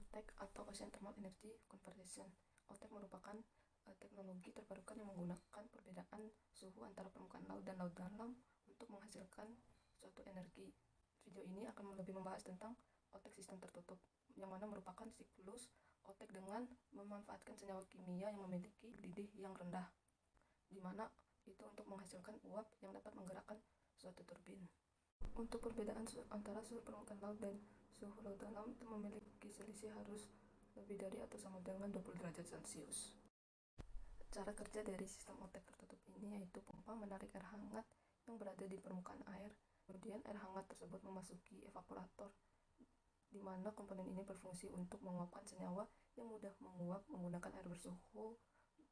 OTEC atau Ocean Thermal Energy Conversion. OTEC merupakan teknologi terbarukan yang menggunakan perbedaan suhu antara permukaan laut dan laut dalam untuk menghasilkan suatu energi. Video ini akan lebih membahas tentang OTEC sistem tertutup, yang mana merupakan siklus OTEC dengan memanfaatkan senyawa kimia yang memiliki didih yang rendah, di mana itu untuk menghasilkan uap yang dapat menggerakkan suatu turbin. Untuk perbedaan antara suhu permukaan laut dan suhu laut dalam itu memiliki selisih harus lebih dari atau sama dengan 20 derajat Celcius. Cara kerja dari sistem OTEC tertutup ini yaitu pompa menarik air hangat yang berada di permukaan air. Kemudian air hangat tersebut memasuki evaporator, di mana komponen ini berfungsi untuk menguapkan senyawa yang mudah menguap menggunakan air bersuhu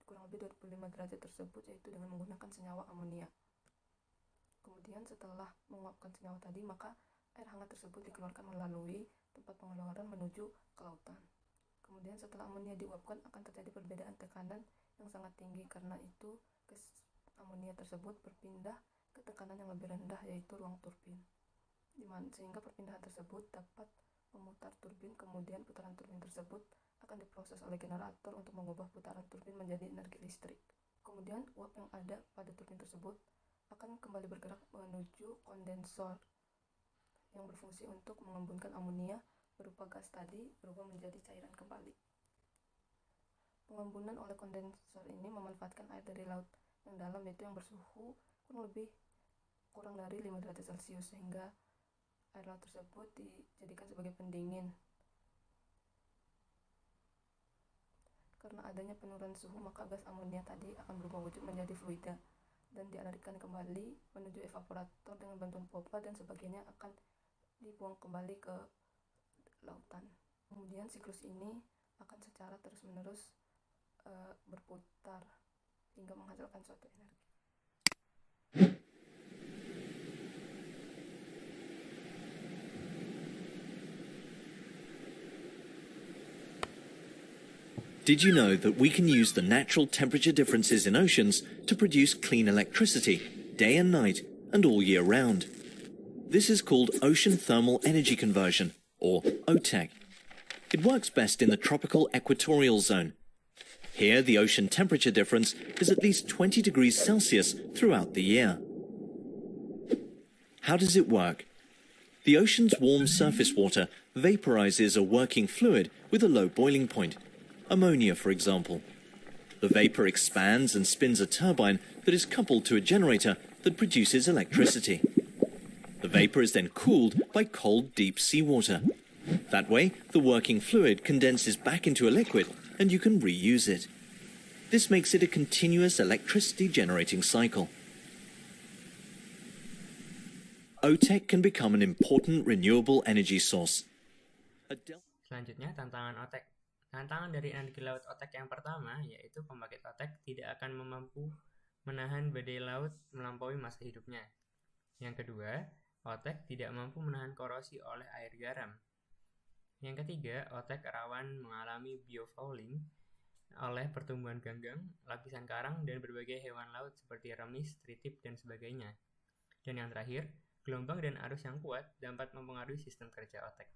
kurang lebih 25 derajat tersebut, yaitu dengan menggunakan senyawa amonia. Kemudian setelah menguapkan senyawa tadi, maka air hangat tersebut dikeluarkan melalui tempat pengeluaran menuju ke lautan. Kemudian setelah amonia diuapkan akan terjadi perbedaan tekanan yang sangat tinggi, karena itu amonia tersebut berpindah ke tekanan yang lebih rendah, yaitu ruang turbin, sehingga perpindahan tersebut dapat memutar turbin. Kemudian putaran turbin tersebut akan diproses oleh generator untuk mengubah putaran turbin menjadi energi listrik. Kemudian uap yang ada pada turbin tersebut akan kembali bergerak menuju kondensor yang berfungsi untuk mengembunkan amonia berupa gas tadi berubah menjadi cairan kembali. Pengembunan oleh kondensor ini memanfaatkan air dari laut yang dalam, yaitu yang bersuhu kurang dari 5 derajat Celcius, sehingga air laut tersebut dijadikan sebagai pendingin. Karena adanya penurunan suhu, maka gas amonia tadi akan berubah wujud menjadi fluida dan dialirkan kembali menuju evaporator dengan bantuan pompa, dan sebagainya akan dibuang kembali ke lautan. Kemudian siklus ini akan secara terus-menerus berputar hingga menghasilkan suatu energi. Did you know that we can use the natural temperature differences in oceans to produce clean electricity, day and night, and all year round? This is called Ocean Thermal Energy Conversion, or OTEC. It works best in the tropical equatorial zone. Here, the ocean temperature difference is at least 20 degrees Celsius throughout the year. How does it work? The ocean's warm surface water vaporizes a working fluid with a low boiling point, ammonia, for example. The vapor expands and spins a turbine that is coupled to a generator that produces electricity. The vapor is then cooled by cold, deep seawater. That way, the working fluid condenses back into a liquid and you can reuse it. This makes it a continuous electricity generating cycle. OTEC can become an important renewable energy source. Selanjutnya, tantangan OTEC. Tantangan dari energi laut OTEC yang pertama yaitu pembangkit OTEC tidak akan mampu menahan badai laut melampaui masa hidupnya. Yang kedua, OTEC tidak mampu menahan korosi oleh air garam. Yang ketiga, OTEC rawan mengalami biofouling oleh pertumbuhan ganggang, lapisan karang, dan berbagai hewan laut seperti remis, tritip, dan sebagainya. Dan yang terakhir, gelombang dan arus yang kuat dapat mempengaruhi sistem kerja OTEC.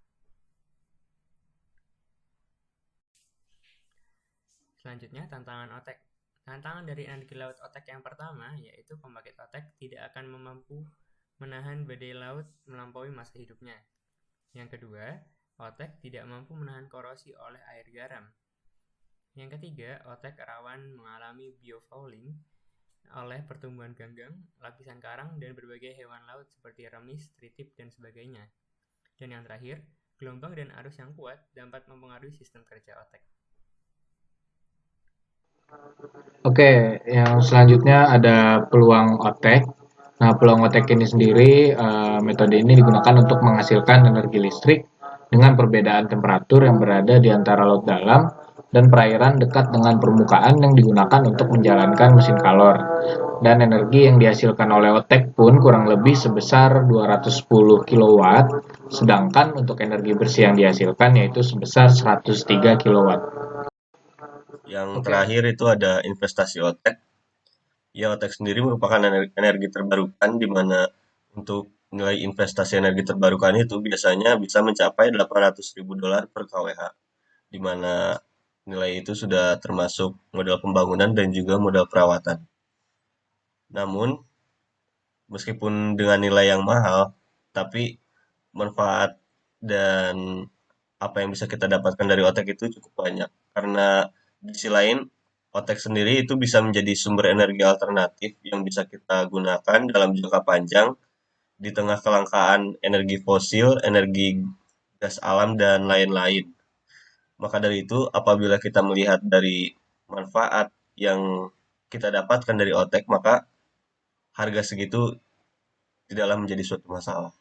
Selanjutnya, tantangan OTEC. Tantangan dari energi laut OTEC yang pertama yaitu pembangkit OTEC tidak akan mampu menahan badai laut melampaui masa hidupnya. Yang kedua, OTEC tidak mampu menahan korosi oleh air garam. Yang ketiga, OTEC rawan mengalami biofouling oleh pertumbuhan ganggang, lapisan karang, dan berbagai hewan laut seperti remis, tritip, dan sebagainya. Dan yang terakhir, gelombang dan arus yang kuat dapat mempengaruhi sistem kerja OTEC. Oke, yang selanjutnya ada peluang OTEC. Nah, peluang OTEC ini sendiri, metode ini digunakan untuk menghasilkan energi listrik dengan perbedaan temperatur yang berada di antara laut dalam dan perairan dekat dengan permukaan yang digunakan untuk menjalankan mesin kalor. Dan energi yang dihasilkan oleh OTEC pun kurang lebih sebesar 210 kW, sedangkan untuk energi bersih yang dihasilkan yaitu sebesar 103 kW. Yang terakhir itu ada investasi OTEC. Ya, OTEC sendiri merupakan energi terbarukan, di mana untuk nilai investasi energi terbarukan itu biasanya bisa mencapai $800.000 per kWh. di mana nilai itu sudah termasuk modal pembangunan dan juga modal perawatan. Namun, meskipun dengan nilai yang mahal, tapi manfaat dan apa yang bisa kita dapatkan dari otek itu cukup banyak. Karena di sisi lain, otek sendiri itu bisa menjadi sumber energi alternatif yang bisa kita gunakan dalam jangka panjang di tengah kelangkaan energi fosil, energi gas alam, dan lain-lain. Maka dari itu, apabila kita melihat dari manfaat yang kita dapatkan dari otek, maka harga segitu tidaklah menjadi suatu masalah.